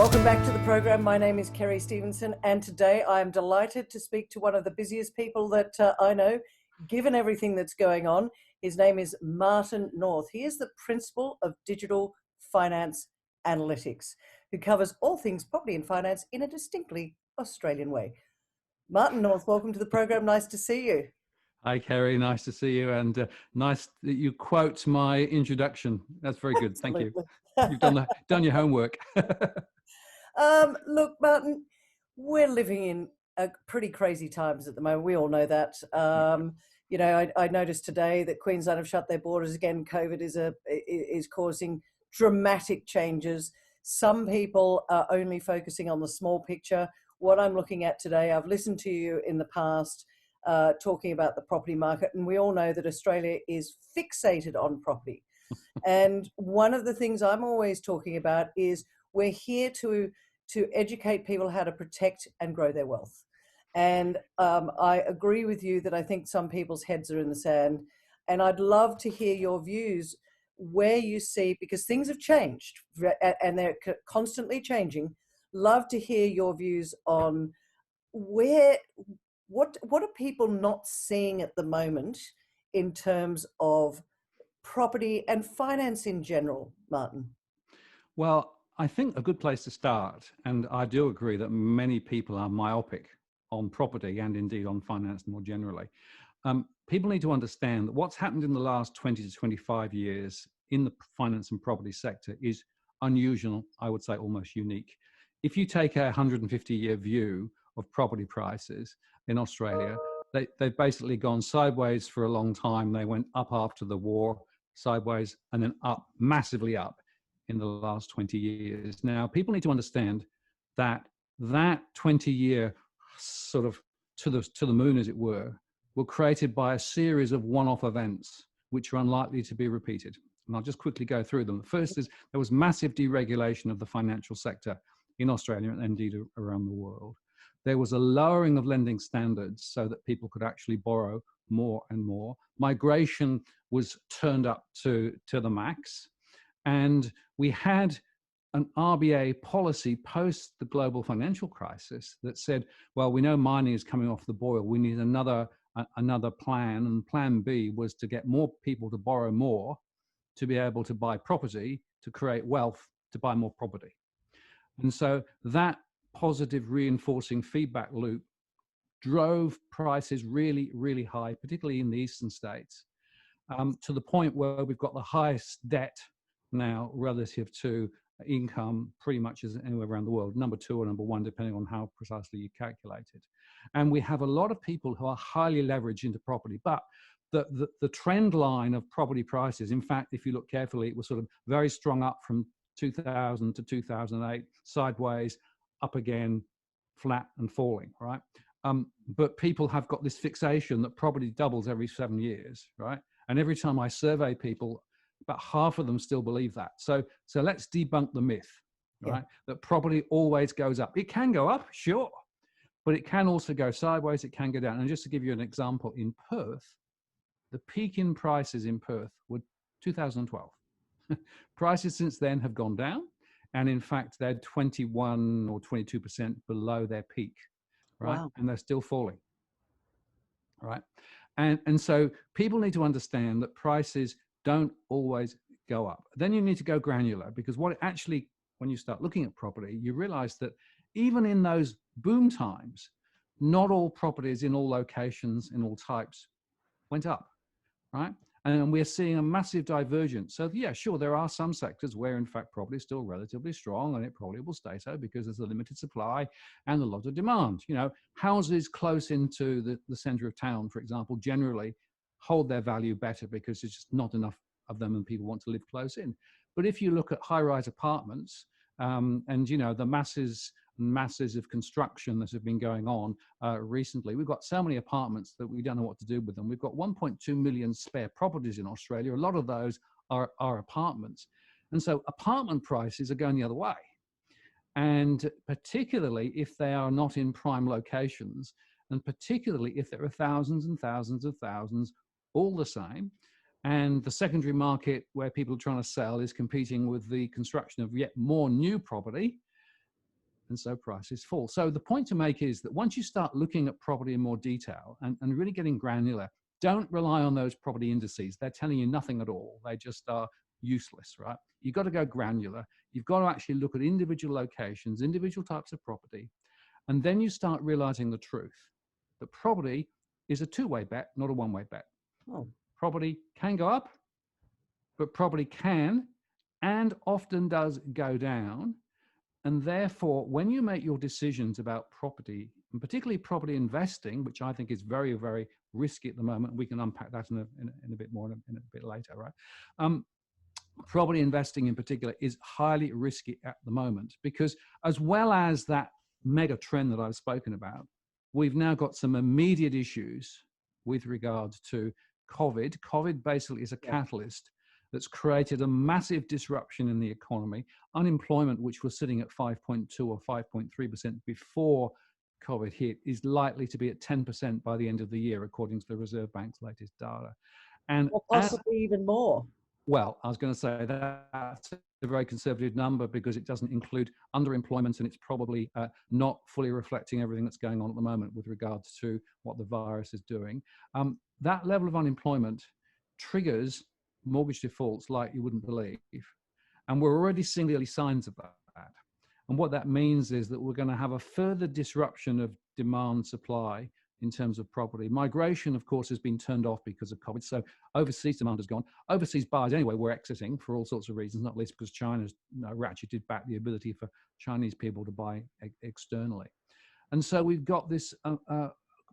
Welcome back to the program. My name is Kerry Stevenson, and today I am delighted to speak to one of the busiest people that I know, given everything that's going on. His name is Martin North. He is the Principal of Digital Finance Analytics, who covers all things property and finance in a distinctly Australian way. Martin North, welcome to the program. Nice to see you. Hi, Kerry. Nice to see you, and nice that you quote my introduction. That's very good. Absolutely. Thank you. You've done your homework. Look, Martin, we're living in pretty crazy times at the moment. We all know that. I noticed today that Queensland have shut their borders again. COVID is causing dramatic changes. Some people are only focusing on the small picture. What I'm looking at today, I've listened to you in the past talking about the property market, and we all know that Australia is fixated on property. And one of the things I'm always talking about is we're here to educate people how to protect and grow their wealth. And I agree with you that I think some people's heads are in the sand. And I'd love to hear your views where you see, because things have changed and they're constantly changing. Love to hear your views on what are people not seeing at the moment in terms of property and finance in general, Martin? Well, I think a good place to start, and I do agree that many people are myopic on property and indeed on finance more generally. People need to understand that what's happened in the last 20 to 25 years in the finance and property sector is unusual, I would say almost unique. If you take a 150-year view of property prices in Australia, they've basically gone sideways for a long time. They went up after the war, sideways, and then up, massively up in the last 20 years. Now, people need to understand that 20-year sort of to the moon, as it were created by a series of one-off events which are unlikely to be repeated. And I'll just quickly go through them. The first is there was massive deregulation of the financial sector in Australia and indeed around the world. There was a lowering of lending standards so that people could actually borrow more and more. Migration was turned up to the max. And we had an RBA policy post the global financial crisis that said, well, we know mining is coming off the boil. We need another plan. And plan B was to get more people to borrow more to be able to buy property, to create wealth, to buy more property. And so that positive reinforcing feedback loop drove prices really, really high, particularly in the eastern states, to the point where we've got the highest debt now relative to income pretty much as anywhere around the world, number 2 or number 1, depending on how precisely you calculate it. And we have a lot of people who are highly leveraged into property, but the trend line of property prices, in fact, if you look carefully, it was sort of very strong up from 2000 to 2008, sideways, up again, flat and falling, right? But people have got this fixation that property doubles every 7 years, right? And every time I survey people, about half of them still believe that. So let's debunk the myth, right? That property always goes up. It can go up, sure, but it can also go sideways, it can go down. And just to give you an example, in Perth, the peak in prices in Perth were 2012. Prices since then have gone down. And in fact, they're 21 or 22% below their peak, right? Wow. And they're still falling, right? And so people need to understand that prices don't always go up. Then you need to go granular, because what actually, when you start looking at property, you realize that even in those boom times, not all properties in all locations, in all types, went up, right? And we're seeing a massive divergence. So yeah, sure, there are some sectors where in fact property is still relatively strong, and it probably will stay so because there's a limited supply and a lot of demand. You know, houses close into the center of town, for example, generally hold their value better because there's just not enough of them and people want to live close in. But if you look at high-rise apartments, and you know, the masses of construction that have been going on recently, we've got so many apartments that we don't know what to do with them. We've got 1.2 million spare properties in Australia. A lot of those are apartments. And so apartment prices are going the other way. And particularly if they are not in prime locations, and particularly if there are thousands and thousands of thousands all the same, and the secondary market where people are trying to sell is competing with the construction of yet more new property, and so prices fall. So the point to make is that once you start looking at property in more detail and really getting granular, don't rely on those property indices. They're telling you nothing at all. They just are useless, right? You've got to go granular. You've got to actually look at individual locations, individual types of property, and then you start realizing the truth that property is a two-way bet, not a one-way bet. Oh. Property can go up, but property can and often does go down. And therefore, when you make your decisions about property, and particularly property investing, which I think is very, very risky at the moment, we can unpack that in a bit more in a bit later, right? Property investing in particular is highly risky at the moment because, as well as that mega trend that I've spoken about, we've now got some immediate issues with regards to COVID. COVID basically is a catalyst that's created a massive disruption in the economy. Unemployment, which was sitting at 5.2 or 5.3% before COVID hit, is likely to be at 10% by the end of the year, according to the Reserve Bank's latest data. And or possibly even more. Well, I was going to say that's a very conservative number because it doesn't include underemployment, and it's probably not fully reflecting everything that's going on at the moment with regards to what the virus is doing. That level of unemployment triggers mortgage defaults like you wouldn't believe. And we're already seeing the early signs of that. And what that means is that we're going to have a further disruption of demand supply in terms of property. Migration, of course, has been turned off because of COVID. So overseas demand has gone. Overseas buyers, anyway, we're exiting for all sorts of reasons, not least because China's ratcheted back the ability for Chinese people to buy externally. And so we've got this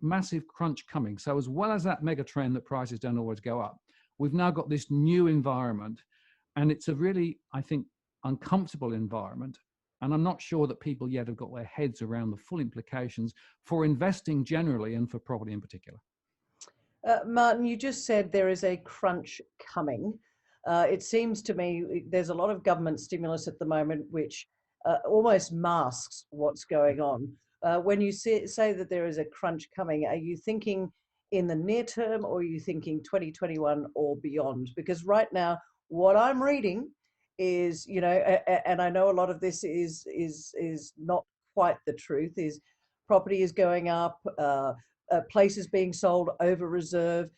massive crunch coming. So as well as that mega trend that prices don't always go up, we've now got this new environment. And it's a really, I think, uncomfortable environment. And I'm not sure that people yet have got their heads around the full implications for investing generally and for property in particular. Martin, you just said there is a crunch coming. It seems to me there's a lot of government stimulus at the moment which almost masks what's going on. When you say that there is a crunch coming, are you thinking in the near term or are you thinking 2021 or beyond? Because right now, what I'm reading is, you know, and I know a lot of this is not quite the truth, is property is going up, places being sold over reserve,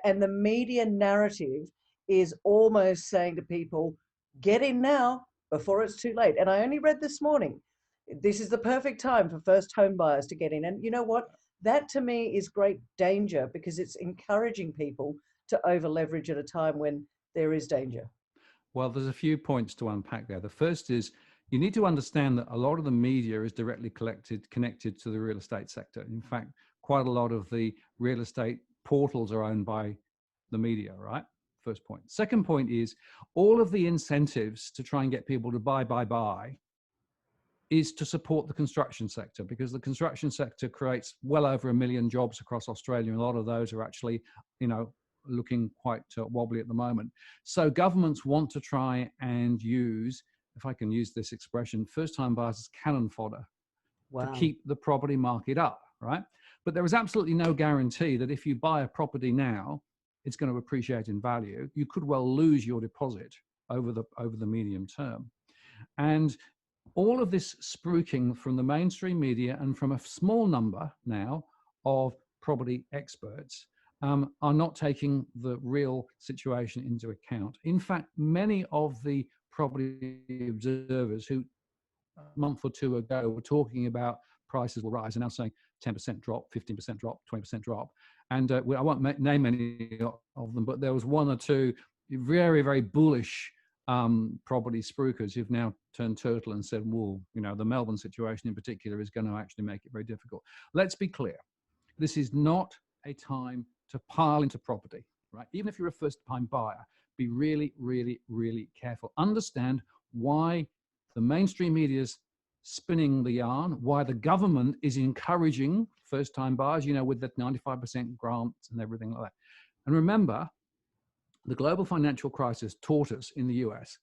and the media narrative is almost saying to people, get in now before it's too late. And I only read this morning, this is the perfect time for first home buyers to get in. And you know what? That to me is great danger because it's encouraging people to over leverage at a time when there is danger. Well, there's a few points to unpack there. The first is you need to understand that a lot of the media is directly connected to the real estate sector. In fact, quite a lot of the real estate portals are owned by the media, right? First point. Second point is all of the incentives to try and get people to buy is to support the construction sector, because the construction sector creates well over 1 million jobs across Australia. And a lot of those are actually, you know, looking quite wobbly at the moment. So governments want to try and use, if I can use this expression, first-time buyers as cannon fodder to keep the property market up, right? But there is absolutely no guarantee that if you buy a property now, it's going to appreciate in value. You could well lose your deposit over the medium term. And all of this spruiking from the mainstream media and from a small number now of property experts are not taking the real situation into account. In fact, many of the property observers who a month or two ago were talking about prices will rise are now saying 10% drop, 15% drop, 20% drop. And I won't name any of them, but there was one or two very, very bullish property spruikers who've now turned turtle and said, well, you know, the Melbourne situation in particular is going to actually make it very difficult. Let's be clear. This is not a time to pile into property, right? Even if you're a first-time buyer, be really, really, really careful. Understand why the mainstream media is spinning the yarn, why the government is encouraging first-time buyers, you know, with the 95% grants and everything like that. And remember, the global financial crisis taught us in the US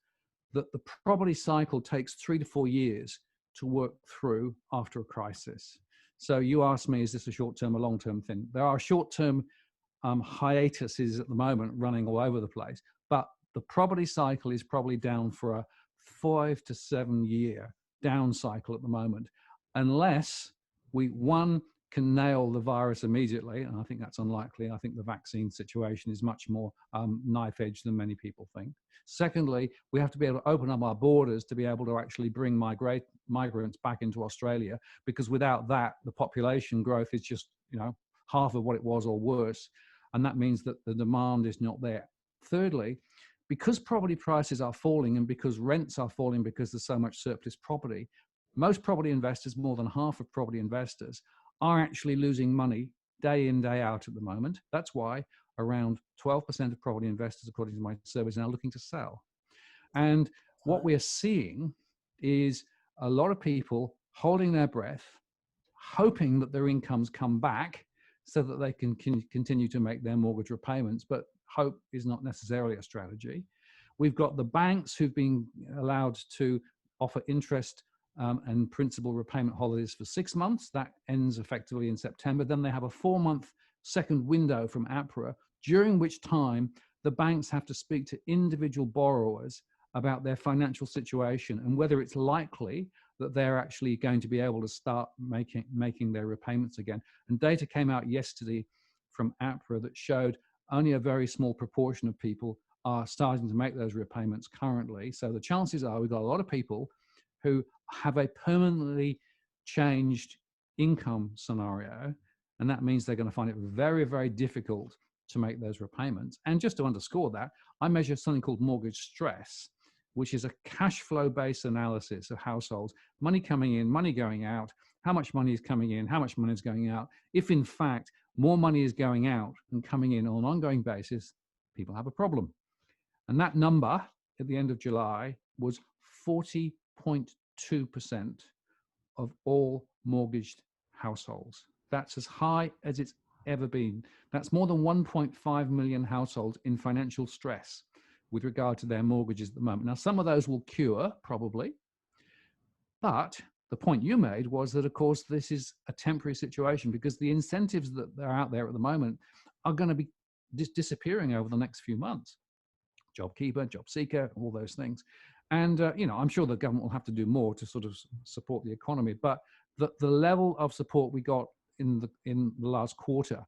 that the property cycle takes 3 to 4 years to work through after a crisis. So you asked me, is this a short-term or long-term thing? There are short-term hiatuses at the moment running all over the place, but the property cycle is probably down for a 5 to 7 year down cycle at the moment. unless we, one, can nail the virus immediately, and I think that's unlikely. I think the vaccine situation is much more knife edge than many people think. Secondly, we have to be able to open up our borders to be able to actually bring migrants back into Australia, because without that, the population growth is just, half of what it was or worse, and that means that the demand is not there. Thirdly, because property prices are falling and because rents are falling because there's so much surplus property, most property investors, more than half of property investors, are actually losing money day in, day out at the moment. That's why around 12% of property investors, according to my survey, are now looking to sell. And what we are seeing is a lot of people holding their breath, hoping that their incomes come back so that they can continue to make their mortgage repayments. But hope is not necessarily a strategy. We've got the banks who've been allowed to offer interest and principal repayment holidays for 6 months. That ends effectively in September. Then they have a 4-month second window from APRA, during which time the banks have to speak to individual borrowers about their financial situation and whether it's likely that they're actually going to be able to start making their repayments again. And data came out yesterday from APRA that showed only a very small proportion of people are starting to make those repayments currently. So the chances are we've got a lot of people who have a permanently changed income scenario, and that means they're going to find it very, very difficult to make those repayments. And just to underscore that, I measure something called mortgage stress, which is a cash flow based analysis of households, money coming in, money going out, how much money is coming in, how much money is going out. If in fact more money is going out than coming in on an ongoing basis, people have a problem. And that number at the end of July was 40.2% of all mortgaged households. That's as high as it's ever been. That's more than 1.5 million households in financial stress with regard to their mortgages at the moment. Now, some of those will cure, probably. But the point you made was that, of course, this is a temporary situation because the incentives that are out there at the moment are going to be disappearing over the next few months. JobKeeper, JobSeeker, all those things. And, I'm sure the government will have to do more to sort of support the economy. But the level of support we got in the last quarter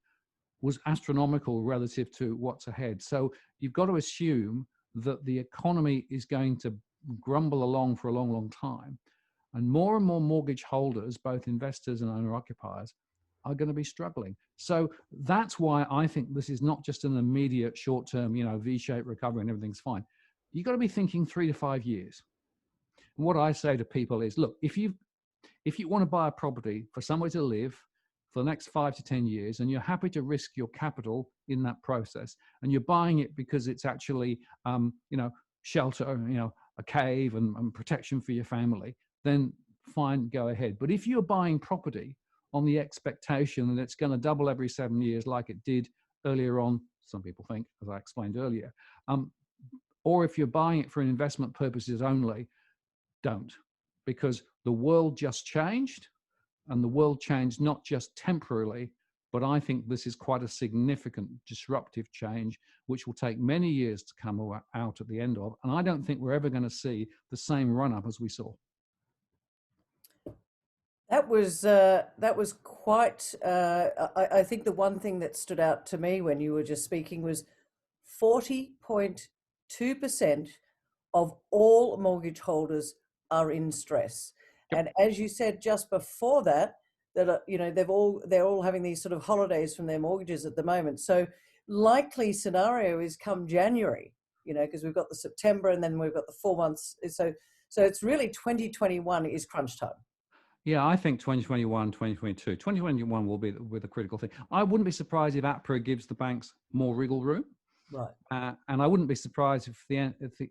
was astronomical relative to what's ahead. So you've got to assume that the economy is going to grumble along for a long, long time. And more mortgage holders, both investors and owner-occupiers, are going to be struggling. So that's why I think this is not just an immediate short-term, V-shaped recovery and everything's fine. You've got to be thinking 3 to 5 years. And what I say to people is, look, if you want to buy a property for somewhere to live for the next 5 to 10 years, and you're happy to risk your capital in that process, and you're buying it because it's actually, shelter, a cave and protection for your family, then fine, go ahead. But if you're buying property on the expectation that it's going to double every 7 years like it did earlier on, some people think, as I explained earlier, or if you're buying it for investment purposes only, don't. Because the world just changed, and the world changed not just temporarily, but I think this is quite a significant disruptive change, which will take many years to come out at the end of. And I don't think we're ever going to see the same run-up as we saw. That was quite. I think the one thing that stood out to me when you were just speaking was 40.2% of all mortgage holders are in stress. Yep. And as you said just before that they're all having these sort of holidays from their mortgages at the moment. So likely scenario is come January, because we've got the September and then we've got the 4 months. So it's really 2021 is crunch time. Yeah, I think 2021, 2022. 2021 will be the critical thing. I wouldn't be surprised if APRA gives the banks more wriggle room. Right. And I wouldn't be surprised if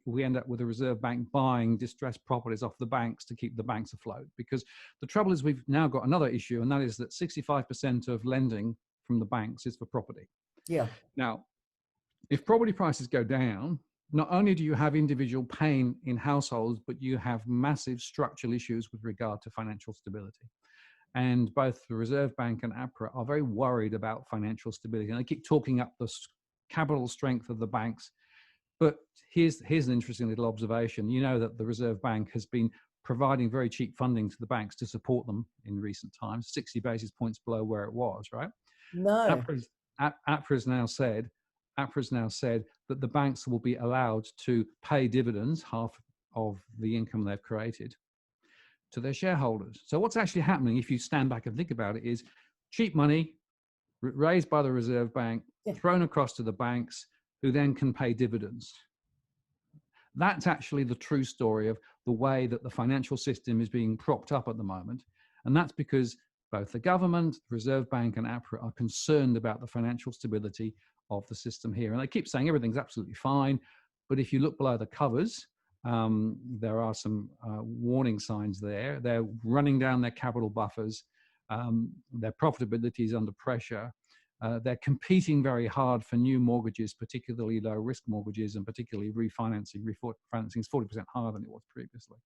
we end up with a Reserve Bank buying distressed properties off the banks to keep the banks afloat. Because the trouble is we've now got another issue, and that is that 65% of lending from the banks is for property. Yeah. Now, if property prices go down, not only do you have individual pain in households, but you have massive structural issues with regard to financial stability. And both the Reserve Bank and APRA are very worried about financial stability. And they keep talking up the capital strength of the banks. But here's an interesting little observation. You know that the Reserve Bank has been providing very cheap funding to the banks to support them in recent times, 60 basis points below where it was, right? No. APRA has now said that the banks will be allowed to pay dividends, half of the income they've created, to their shareholders. So what's actually happening, if you stand back and think about it, is cheap money raised by the Reserve Bank, thrown across to the banks, who then can pay dividends. That's actually the true story of the way that the financial system is being propped up at the moment. And that's because both the government, the Reserve Bank, and APRA are concerned about the financial stability of the system here. And they keep saying everything's absolutely fine. But if you look below the covers, there are some warning signs there. They're running down their capital buffers. Their profitability is under pressure. They're competing very hard for new mortgages, particularly low risk mortgages, and particularly refinancing. Refinancing is 40% higher than it was previously.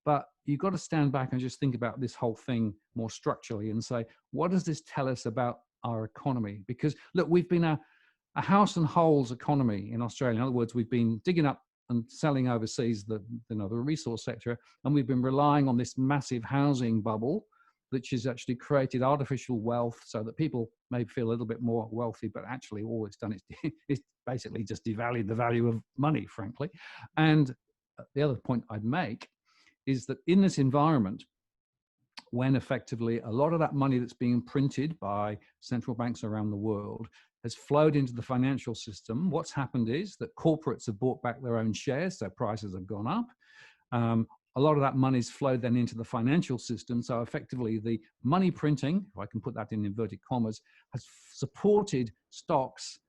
But you've got to stand back and just think about this whole thing more structurally and say, what does this tell us about our economy? Because look, we've been a house and holes economy in Australia. In other words, we've been digging up and selling overseas the resource sector, and we've been relying on this massive housing bubble, which has actually created artificial wealth so that people may feel a little bit more wealthy, but actually all it's done is it's basically just devalued the value of money, frankly. And the other point I'd make is that in this environment, when effectively a lot of that money that's being printed by central banks around the world has flowed into the financial system, what's happened is that corporates have bought back their own shares, so prices have gone up. A lot of that money's flowed then into the financial system. So effectively the money printing, if I can put that in inverted commas, has supported stocks,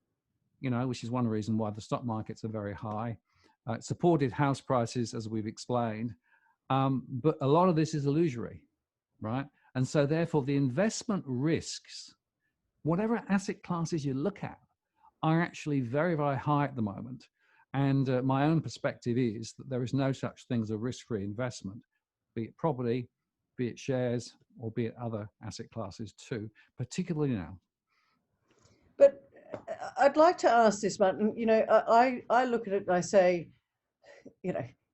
which is one reason why the stock markets are very high. It supported house prices, as we've explained. But a lot of this is illusory, right? And so therefore the investment risks, whatever asset classes you look at, are actually very, very high at the moment. And my own perspective is that there is no such thing as a risk-free investment, be it property, be it shares, or be it other asset classes too, particularly now. But I'd like to ask this, Martin. I look at it and I say,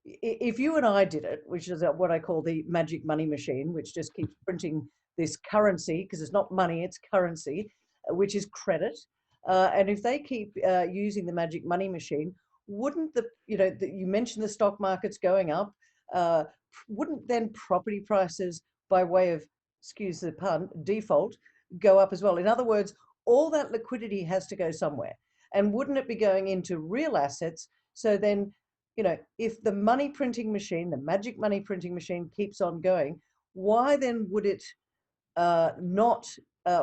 if you and I did it, which is what I call the magic money machine, which just keeps printing this currency, because it's not money, it's currency, which is credit. And if they keep using the magic money machine, wouldn't you mentioned the stock markets going up, wouldn't then property prices, by way of, excuse the pun, default, go up as well? In other words, all that liquidity has to go somewhere. And wouldn't it be going into real assets? So then, if the money printing machine, the magic money printing machine keeps on going, why then would it not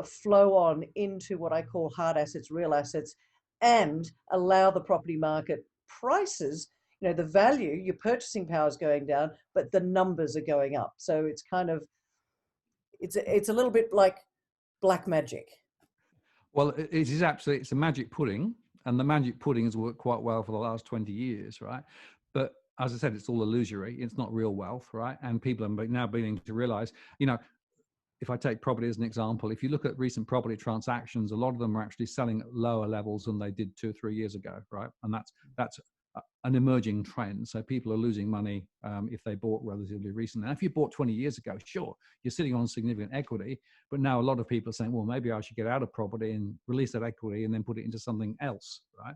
flow on into what I call hard assets, real assets, and allow the property market prices, the value, your purchasing power is going down, but the numbers are going up. So it's kind of, it's a little bit like black magic. Well, it is absolutely, it's a magic pudding, and the magic pudding has worked quite well for the last 20 years, right? But as I said, it's all illusory. It's not real wealth, right? And people are now beginning to realize, if I take property as an example, if you look at recent property transactions, a lot of them are actually selling at lower levels than they did 2 or 3 years ago, right? And that's an emerging trend. So people are losing money if they bought relatively recently. And if you bought 20 years ago, sure, you're sitting on significant equity, but now a lot of people are saying, well, maybe I should get out of property and release that equity and then put it into something else, right?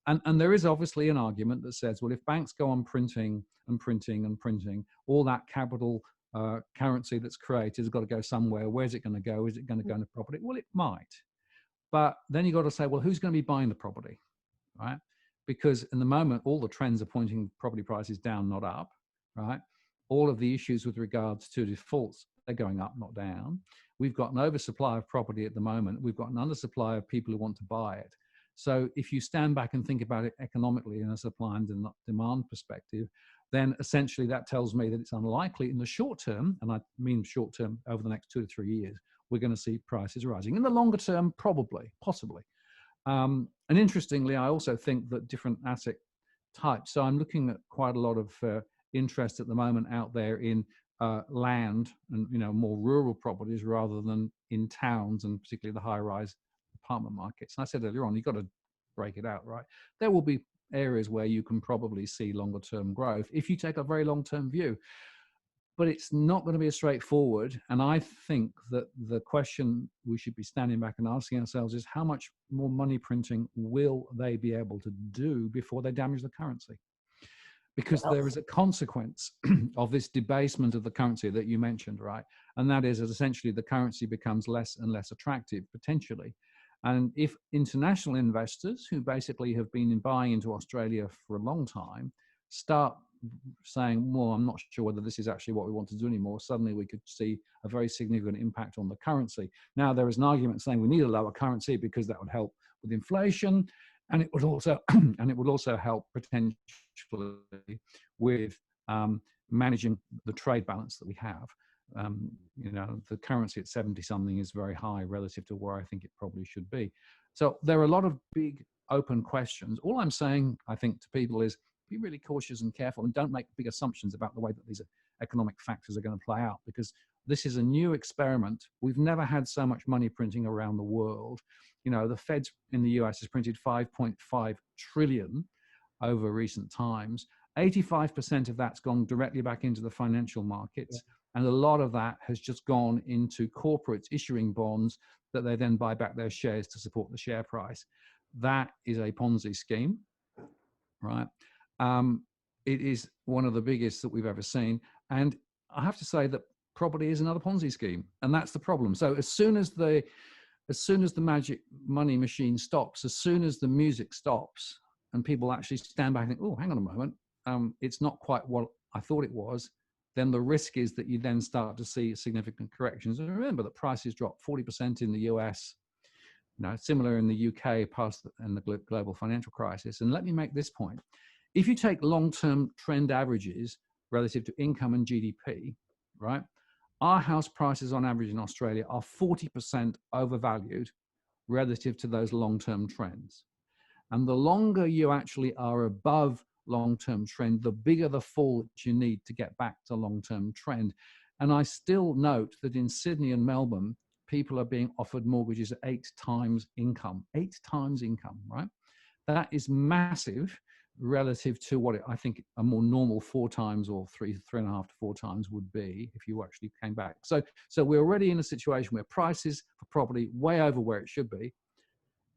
And there is obviously an argument that says, well, if banks go on printing and printing and printing, all that capital currency that's created has got to go somewhere. Where's it going to go? Is it going to go into property? Well, it might. But then you've got to say, well, who's going to be buying the property, right? Because in the moment, all the trends are pointing property prices down, not up, right? All of the issues with regards to defaults, they're going up, not down. We've got an oversupply of property at the moment. We've got an undersupply of people who want to buy it. So if you stand back and think about it economically in a supply and demand perspective, then essentially that tells me that it's unlikely in the short term, and I mean short term over the next 2 to 3 years, we're going to see prices rising. In the longer term, probably, possibly. And interestingly, I also think that different asset types, so I'm looking at quite a lot of interest at the moment out there in land and more rural properties rather than in towns, and particularly the high-rise apartment markets. And I said earlier on, you've got to break it out, right? There will be areas where you can probably see longer term growth if you take a very long term view. but it's not going to be as straightforward. And I think that the question we should be standing back and asking ourselves is, how much more money printing will they be able to do before they damage the currency? Because Well, there is a consequence of this debasement of the currency that you mentioned, right? And that is that essentially the currency becomes less and less attractive potentially. And if international investors who basically have been buying into Australia for a long time start saying, well, I'm not sure whether this is actually what we want to do anymore, suddenly we could see a very significant impact on the currency. Now, there is an argument saying we need a lower currency because that would help with inflation, and it would also help potentially with managing the trade balance that we have. The currency at 70 something is very high relative to where I think it probably should be. So there are a lot of big open questions. All I'm saying, I think, to people is be really cautious and careful, and don't make big assumptions about the way that these economic factors are going to play out, because this is a new experiment. We've never had so much money printing around the world. The Fed in the US has printed 5.5 trillion over recent times. 85% of that's gone directly back into the financial markets. And a lot of that has just gone into corporates issuing bonds that they then buy back their shares to support the share price. That is a Ponzi scheme, right? It is one of the biggest that we've ever seen. And I have to say that property is another Ponzi scheme. And that's the problem. So as soon as the magic money machine stops, as soon as the music stops, and people actually stand back and think, oh, hang on a moment, it's not quite what I thought it was, then the risk is that you then start to see significant corrections. And remember that prices dropped 40% in the US, similar in the UK in the global financial crisis. And let me make this point. If you take long-term trend averages relative to income and GDP, right, our house prices on average in Australia are 40% overvalued relative to those long-term trends. And the longer you actually are above long-term trend, the bigger the fall that you need to get back to long-term trend. And I still note that in Sydney and Melbourne, people are being offered mortgages at 8 times income, right? That is massive relative to what I think a more normal 4 times or 3.5 to 4 times would be if you actually came back. So we're already in a situation where prices for property way over where it should be.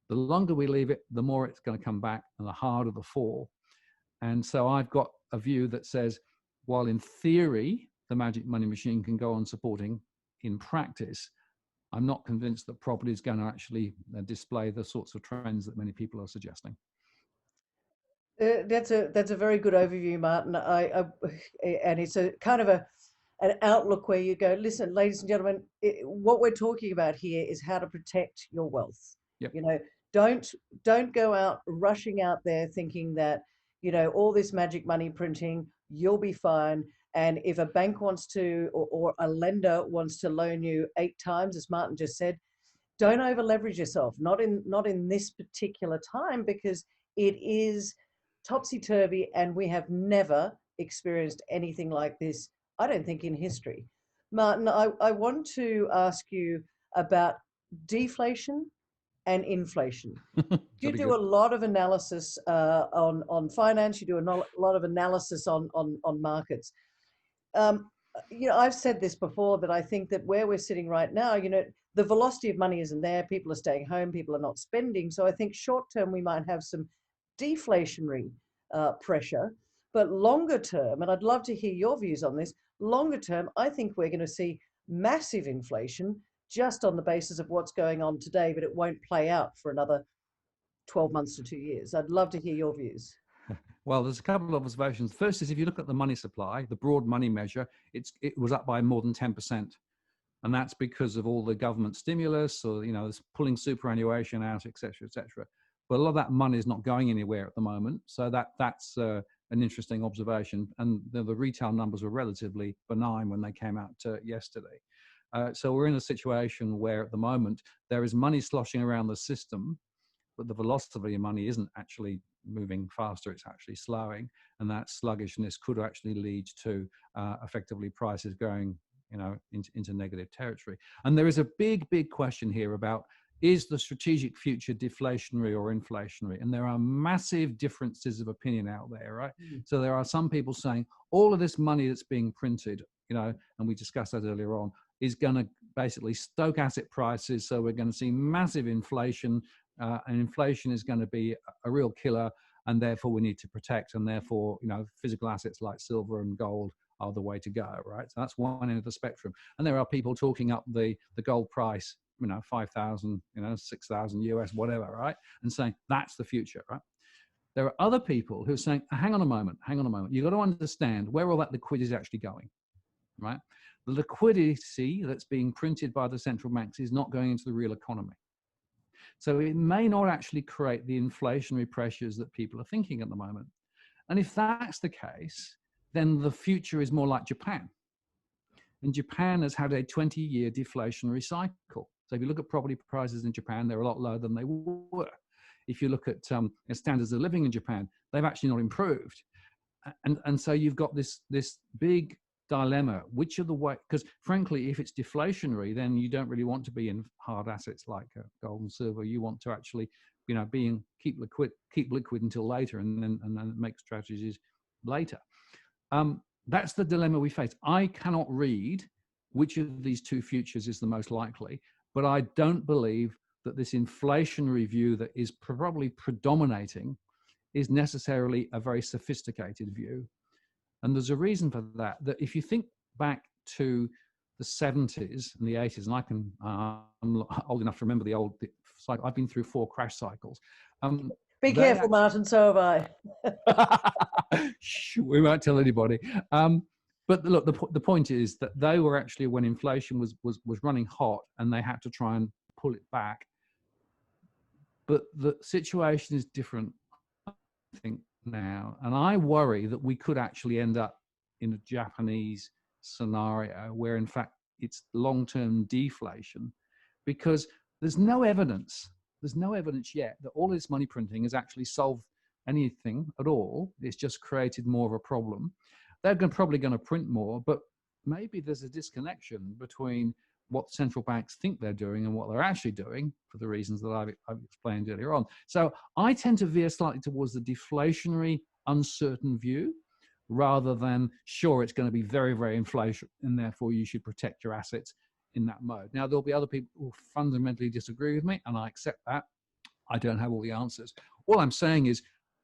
The longer we leave it, the more it's going to come back and the harder the fall. And so I've got a view that says, while in theory, the magic money machine can go on supporting, in practice, I'm not convinced that property is going to actually display the sorts of trends that many people are suggesting. That's a very good overview, Martin. And it's a kind of an outlook where you go, listen, ladies and gentlemen, what we're talking about here is how to protect your wealth. Yep. Don't go out rushing out there thinking that all this magic money printing, you'll be fine. And if a bank wants to, or a lender wants to loan you 8 times, as Martin just said, don't over leverage yourself. Not in this particular time, because it is topsy-turvy, and we have never experienced anything like this, I don't think, in history. Martin, I want to ask you about deflation and inflation. You do a lot of analysis on finance. You do a lot of analysis on markets. I've said this before, that I think that where we're sitting right now, the velocity of money isn't there. People are staying home. People are not spending. So I think short term we might have some deflationary pressure, but longer term, and I'd love to hear your views on this, longer term, I think we're going to see massive inflation just on the basis of what's going on today, but it won't play out for another 12 months to 2 years. I'd love to hear your views. Well, there's a couple of observations. First is, if you look at the money supply, the broad money measure, it was up by more than 10%. And that's because of all the government stimulus, or, pulling superannuation out, et cetera, et cetera. But a lot of that money is not going anywhere at the moment. So that's an interesting observation. And the retail numbers were relatively benign when they came out yesterday. So we're in a situation where at the moment there is money sloshing around the system, but the velocity of money isn't actually moving faster, it's actually slowing. And that sluggishness could actually lead to effectively prices going into negative territory. And there is a big question here about, is the strategic future deflationary or inflationary? And there are massive differences of opinion out there, right? So there are some people saying all of this money that's being printed and we discussed that earlier on, is going to basically stoke asset prices. So we're going to see massive inflation, and inflation is going to be a real killer, and therefore we need to protect, and therefore, physical assets like silver and gold are the way to go, right? So that's one end of the spectrum. And there are people talking up the gold price, 5,000, 6,000 US, whatever, right? And saying that's the future, right? There are other people who are saying, hang on a moment. You've got to understand where all that liquidity is actually going, right? The liquidity that's being printed by the central banks is not going into the real economy. So it may not actually create the inflationary pressures that people are thinking at the moment. And if that's the case, then the future is more like Japan. And Japan has had a 20-year deflationary cycle. So if you look at property prices in Japan, they're a lot lower than they were. If you look at standards of living in Japan, they've actually not improved. And so you've got this big dilemma, which are the way, because frankly, if it's deflationary, then you don't really want to be in hard assets like gold and silver. You want to actually, keep liquid until later, and then make strategies later. That's the dilemma we face. I cannot read which of these two futures is the most likely, but I don't believe that this inflationary view that is probably predominating is necessarily a very sophisticated view. And there's a reason for that, that if you think back to the 70s and the 80s, and I'm old enough to remember the old cycle. I've been through 4 crash cycles. Be careful, Martin, so have I. We won't tell anybody. But look, the point is that they were actually when inflation was running hot, and they had to try and pull it back. But the situation is different, I think, now. And I worry that we could actually end up in a Japanese scenario where, in fact, it's long-term deflation, because there's no evidence yet that all this money printing has actually solved anything at all. It's just created more of a problem. They're probably going to print more, but maybe there's a disconnection between what central banks think they're doing and what they're actually doing, for the reasons that I've explained earlier on. So I tend to veer slightly towards the deflationary, uncertain view, rather than, sure, it's going to be very, very inflation, and therefore you should protect your assets in that mode. Now, there'll be other people who fundamentally disagree with me, and I accept that. I don't have all the answers. All I'm saying is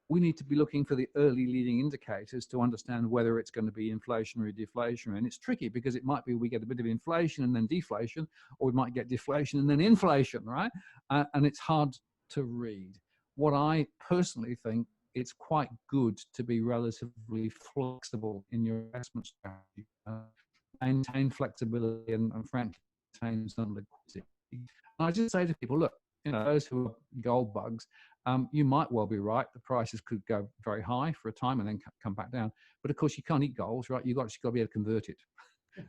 we need to be looking for the early leading indicators to understand whether it's going to be inflationary, deflationary. And it's tricky because it might be we get a bit of inflation and then deflation, or we might get deflation and then inflation, right? And it's hard to read. What I personally think, it's quite good to be relatively flexible in your investment strategy, maintain flexibility and frankly, maintain some liquidity. And I just say to people, look, those who are gold bugs, you might well be right. The prices could go very high for a time and then come back down. But of course, you can't eat gold, right? You've got to be able to convert it,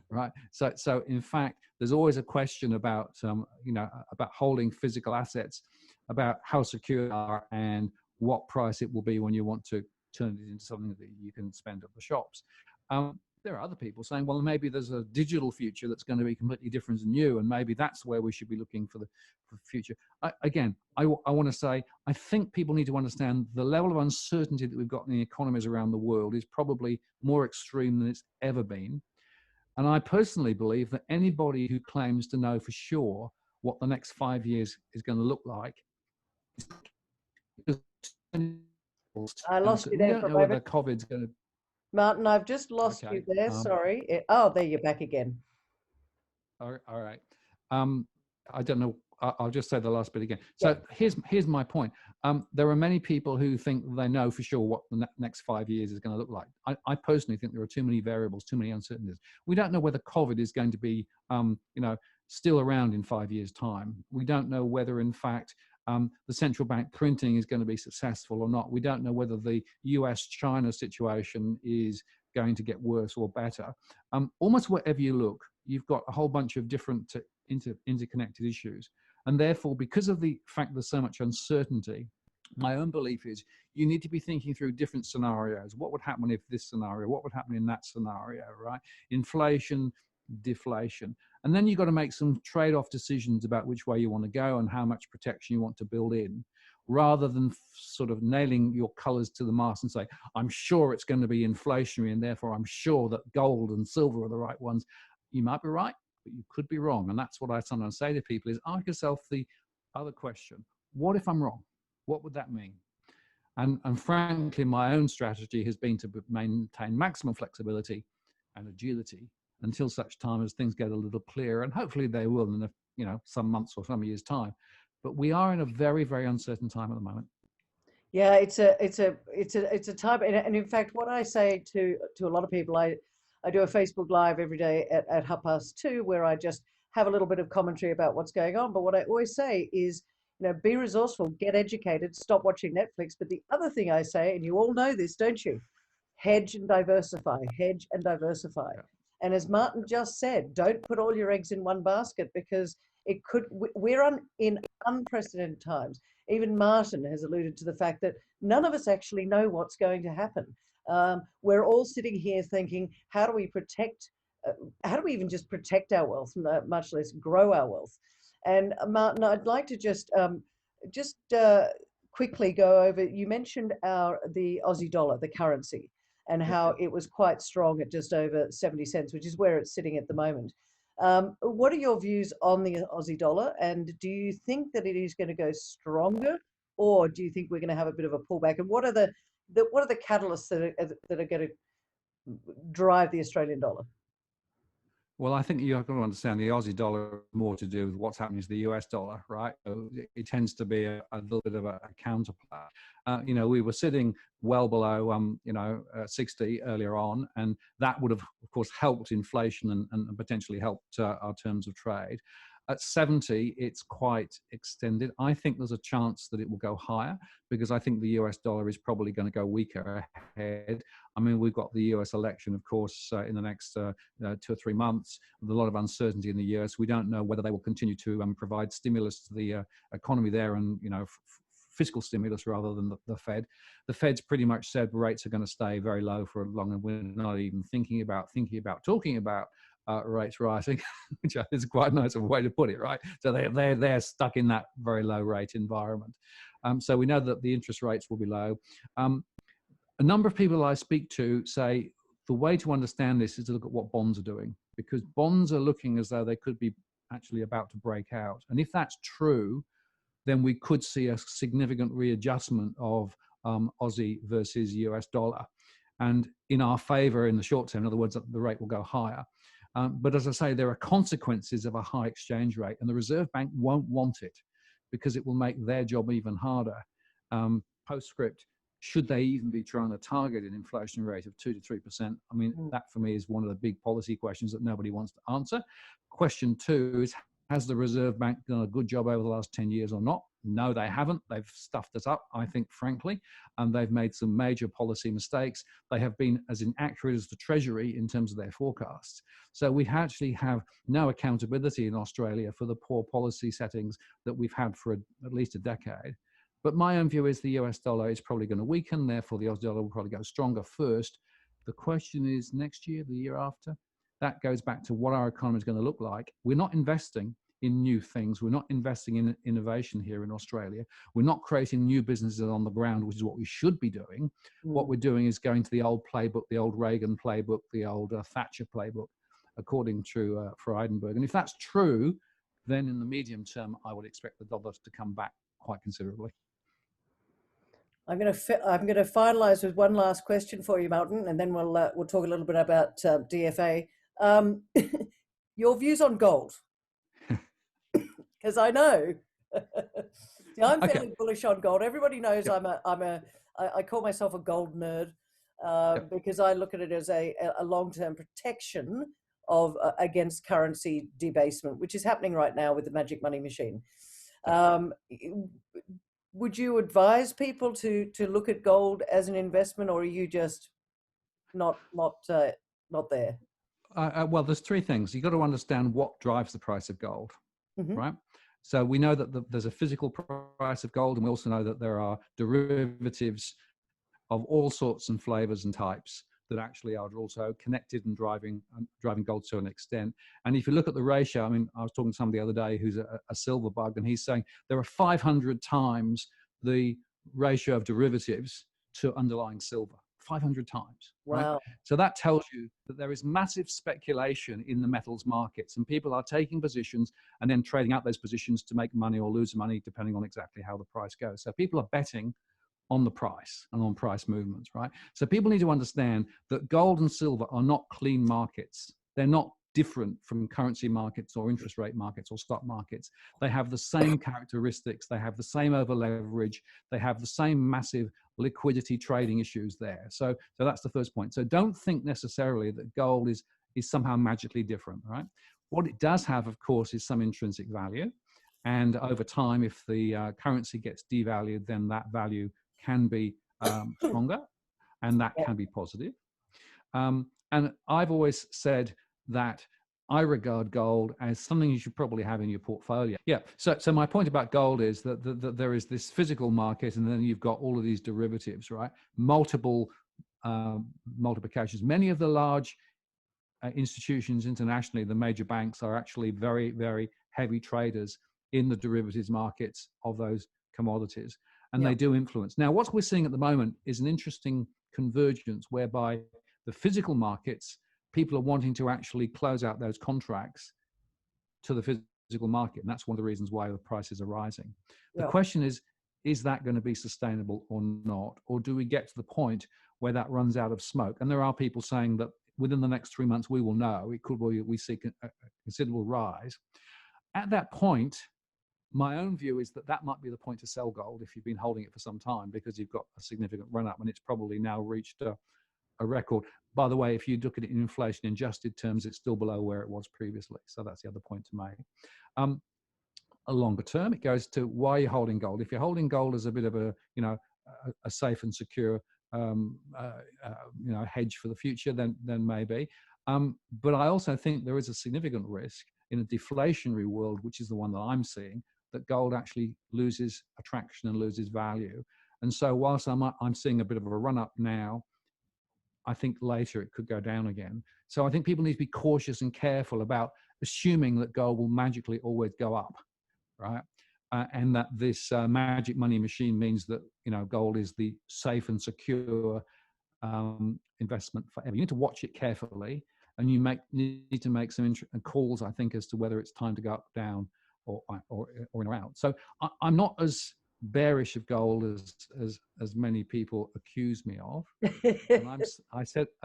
right? So in fact, there's always a question about, about holding physical assets, about how secure they are and what price it will be when you want to turn it into something that you can spend at the shops. There are other people saying, well, maybe there's a digital future that's going to be completely different and new, and maybe that's where we should be looking for the future. I want to say, I think people need to understand the level of uncertainty that we've got in the economies around the world is probably more extreme than it's ever been. And I personally believe that anybody who claims to know for sure what the next 5 years is going to look like, I lost you there. We don't know whether COVID's going to... Martin, I've just lost you there. Sorry. There you're back again. All right. I don't know. I'll just say the last bit again. So here's my point. There are many people who think they know for sure what the next 5 years is going to look like. I personally think there are too many variables, too many uncertainties. We don't know whether COVID is going to be, still around in 5 years' time. We don't know whether, in fact, the central bank printing is going to be successful or not. We don't know whether the US-China situation is going to get worse or better. Almost wherever you look, you've got a whole bunch of different interconnected issues. And therefore, because of the fact there's so much uncertainty, my own belief is you need to be thinking through different scenarios. What would happen if this scenario? What would happen in that scenario, right? Inflation, deflation. And then you've got to make some trade-off decisions about which way you want to go and how much protection you want to build in. rather than sort of nailing your colors to the mast and say, I'm sure it's going to be inflationary and therefore I'm sure that gold and silver are the right ones. You might be right, but you could be wrong. And that's what I sometimes say to people is ask yourself the other question. What if I'm wrong? What would that mean? And frankly, my own strategy has been to maintain maximum flexibility and agility until such time as things get a little clearer, and hopefully they will in some months or some years' time. But we are in a very, very uncertain time at the moment. Yeah, it's a time, and in fact, what I say to a lot of people, I do a Facebook Live every day at 2:30, where I just have a little bit of commentary about what's going on. But what I always say is, be resourceful, get educated, stop watching Netflix. But the other thing I say, and you all know this, don't you? Hedge and diversify, hedge and diversify. Yeah. And as Martin just said, don't put all your eggs in one basket, because we're in unprecedented times. Even Martin has alluded to the fact that none of us actually know what's going to happen. We're all sitting here thinking, how do we even just protect our wealth, much less grow our wealth? And Martin, I'd like to just quickly go over, you mentioned the Aussie dollar, the currency, and how it was quite strong at just over 70 cents, which is where it's sitting at the moment. What are your views on the Aussie dollar, and do you think that it is going to go stronger, or do you think we're going to have a bit of a pullback? And what are the catalysts that are going to drive the Australian dollar? Well, I think you have got to understand the Aussie dollar more to do with what's happening to the US dollar, right? So it tends to be a little bit of a counterpart. We were sitting well below, 60 earlier on, and that would have, of course, helped inflation and potentially helped our terms of trade. At 70, it's quite extended. I think there's a chance that it will go higher because I think the US dollar is probably going to go weaker ahead. I mean, we've got the US election, of course, in the next 2 or 3 months, with a lot of uncertainty in the US. We don't know whether they will continue to provide stimulus to the economy there and, fiscal stimulus rather than the Fed. The Fed's pretty much said rates are going to stay very low for long, and we're not even thinking about talking about rates rising, which is quite a nice way to put it, right? So they're stuck in that very low rate environment. So we know that the interest rates will be low. A number of people I speak to say the way to understand this is to look at what bonds are doing, because bonds are looking as though they could be actually about to break out. And if that's true, then we could see a significant readjustment of Aussie versus US dollar, and in our favor in the short term. In other words, the rate will go higher. But as I say, there are consequences of a high exchange rate, and the Reserve Bank won't want it because it will make their job even harder. Postscript, should they even be trying to target an inflation rate of 2 to 3%? I mean, that for me is one of the big policy questions that nobody wants to answer. Question 2 is, has the Reserve Bank done a good job over the last 10 years or not? No, they haven't. They've stuffed us up, I think, frankly, and they've made some major policy mistakes. They have been as inaccurate as the Treasury in terms of their forecasts. So we actually have no accountability in Australia for the poor policy settings that we've had for at least a decade. But my own view is the US dollar is probably going to weaken, therefore the Aussie dollar will probably go stronger first. The question is next year, the year after? That goes back to what our economy is going to look like. We're not investing in new things. We're not investing in innovation here in Australia. We're not creating new businesses on the ground, which is what we should be doing. What we're doing is going to the old playbook, the old Reagan playbook, the old Thatcher playbook, according to Freidenberg. And if that's true, then in the medium term, I would expect the dollar to come back quite considerably. I'm going to finalize with one last question for you, Martin, and then we'll talk a little bit about DFA. Your views on gold, because I know I'm fairly bullish on gold. Everybody knows I call myself a gold nerd because I look at it as a long-term protection of against currency debasement, which is happening right now with the magic money machine. Would you advise people to look at gold as an investment, or are you just not there? Well, there's 3 things. You've got to understand what drives the price of gold, right? So we know that there's a physical price of gold, and we also know that there are derivatives of all sorts and flavors and types that actually are also connected and driving gold to an extent. And if you look at the ratio, I mean, I was talking to somebody the other day who's a silver bug, and he's saying there are 500 times the ratio of derivatives to underlying silver, 500 times, right? Wow. So that tells you that there is massive speculation in the metals markets, and people are taking positions and then trading out those positions to make money or lose money, depending on exactly how the price goes. So people are betting on the price and on price movements, right? So people need to understand that gold and silver are not clean markets. They're not different from currency markets or interest rate markets or stock markets. They have the same characteristics. They have the same over leverage. They have the same massive liquidity trading issues there. So that's the first point. So don't think necessarily that gold is somehow magically different, right? What it does have, of course, is some intrinsic value. And over time, if the currency gets devalued, then that value can be stronger, and that can be positive. And I've always said that I regard gold as something you should probably have in your portfolio. Yeah. So my point about gold is that there is this physical market, and then you've got all of these derivatives, right? Multiple multiplications. Many of the large institutions internationally, the major banks, are actually very, very heavy traders in the derivatives markets of those commodities, and they do influence. Now, what we're seeing at the moment is an interesting convergence whereby the physical markets, people are wanting to actually close out those contracts to the physical market, and that's one of the reasons why the prices are rising. The question is that going to be sustainable or not? Or do we get to the point where that runs out of smoke? And there are people saying that within the next 3 months, we will know. It could be we see a considerable rise. At that point, my own view is that might be the point to sell gold if you've been holding it for some time, because you've got a significant run up and it's probably now reached a record. By the way, if you look at it in inflation adjusted terms, it's still below where it was previously. So that's the other point to make. A longer term, it goes to why you're holding gold. If you're holding gold as a bit of a safe and secure hedge for the future, then maybe. But I also think there is a significant risk in a deflationary world, which is the one that I'm seeing, that gold actually loses attraction and loses value. And so whilst I'm seeing a bit of a run up now, I think later it could go down again. So I think people need to be cautious and careful about assuming that gold will magically always go up, right? And that this magic money machine means that gold is the safe and secure investment forever. You need to watch it carefully, and you need to make some calls, I think, as to whether it's time to go up, down, or in or out. So I'm not as bearish of gold as many people accuse me of. And as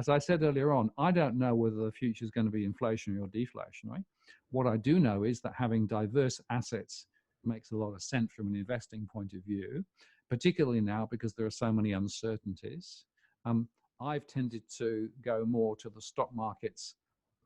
I said earlier on, I don't know whether the future is going to be inflationary or deflationary. What I do know is that having diverse assets makes a lot of sense from an investing point of view, particularly now because there are so many uncertainties. I've tended to go more to the stock markets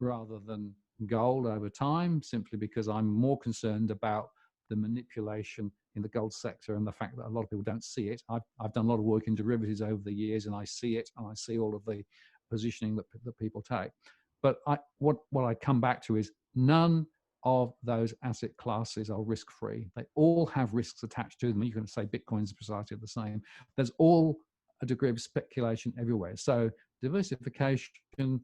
rather than gold over time, simply because I'm more concerned about the manipulation in the gold sector and the fact that a lot of people don't see it. I've done a lot of work in derivatives over the years, and I see it, and I see all of the positioning that people take. But what I come back to is none of those asset classes are risk-free. They all have risks attached to them. You can say Bitcoin is precisely the same. There's all a degree of speculation everywhere. So diversification,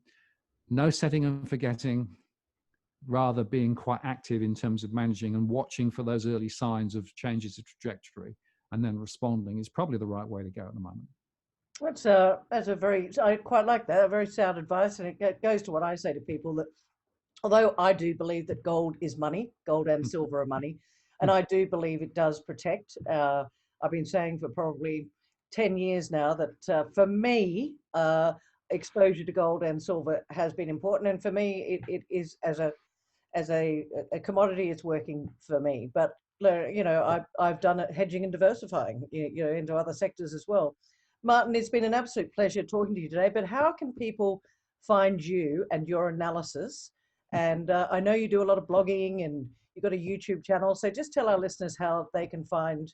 no setting and forgetting, rather being quite active in terms of managing and watching for those early signs of changes of trajectory and then responding is probably the right way to go at the moment. That's a very, I quite like that, a very sound advice. And it goes to what I say to people, that although I do believe that gold is money, gold and silver are money, and I do believe it does protect. I've been saying for probably 10 years now that for me, exposure to gold and silver has been important. And for me, it is as a commodity, it's working for me. But I've done it hedging and diversifying, into other sectors as well. Martin, it's been an absolute pleasure talking to you today. But how can people find you and your analysis? And I know you do a lot of blogging, and you've got a YouTube channel. So just tell our listeners how they can find,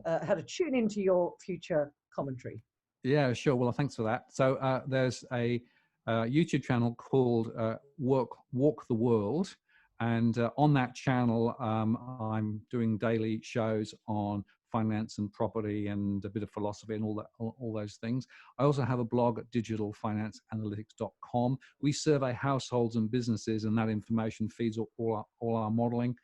how to tune into your future commentary. Yeah, sure. Well, thanks for that. So there's a YouTube channel called Walk the World. And on that channel, I'm doing daily shows on finance and property and a bit of philosophy and all those things. I also have a blog at digitalfinanceanalytics.com. We survey households and businesses, and that information feeds all our modeling.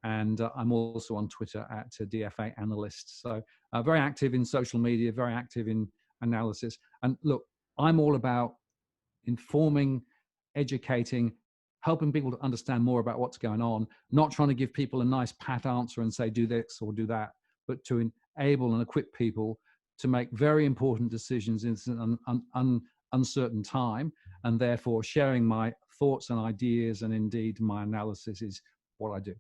And I'm also on Twitter at DFA Analyst. So very active in social media, very active in analysis. And look, I'm all about informing, educating, helping people to understand more about what's going on, not trying to give people a nice pat answer and say, do this or do that, but to enable and equip people to make very important decisions in an uncertain time. And therefore, sharing my thoughts and ideas and indeed my analysis is what I do.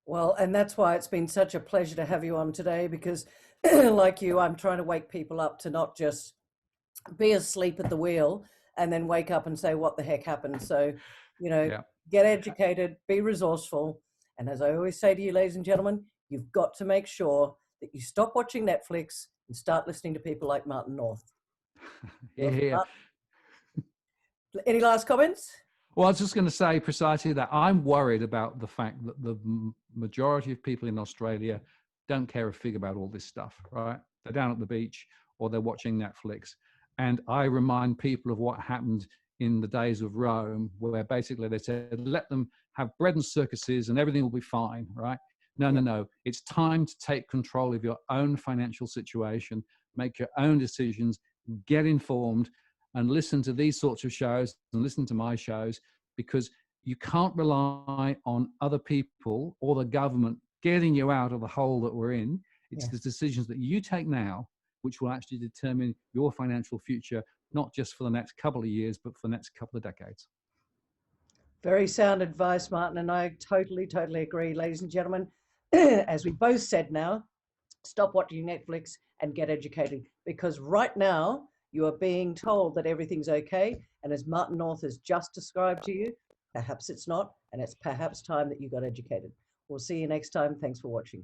Well, and that's why it's been such a pleasure to have you on today, because like you, I'm trying to wake people up to not just be asleep at the wheel and then wake up and say, what the heck happened? So, Yeah. get educated, be resourceful. And as I always say to you, ladies and gentlemen, you've got to make sure that you stop watching Netflix and start listening to people like Martin North. Yeah. Any last comments? Well, I was just going to say precisely that. I'm worried about the fact that the majority of people in Australia don't care a fig about all this stuff, right? They're down at the beach or they're watching Netflix. And I remind people of what happened in the days of Rome, where basically they said, let them have bread and circuses and everything will be fine, right? No. It's time to take control of your own financial situation, make your own decisions, get informed, and listen to these sorts of shows and listen to my shows, because you can't rely on other people or the government getting you out of the hole that we're in. It's the decisions that you take now which will actually determine your financial future, not just for the next couple of years, but for the next couple of decades. Very sound advice, Martin, and I totally agree, ladies and gentlemen. As we both said now, stop watching Netflix and get educated, because right now you are being told that everything's okay. And as Martin North has just described to you, perhaps it's not, and it's perhaps time that you got educated. We'll see you next time. Thanks for watching.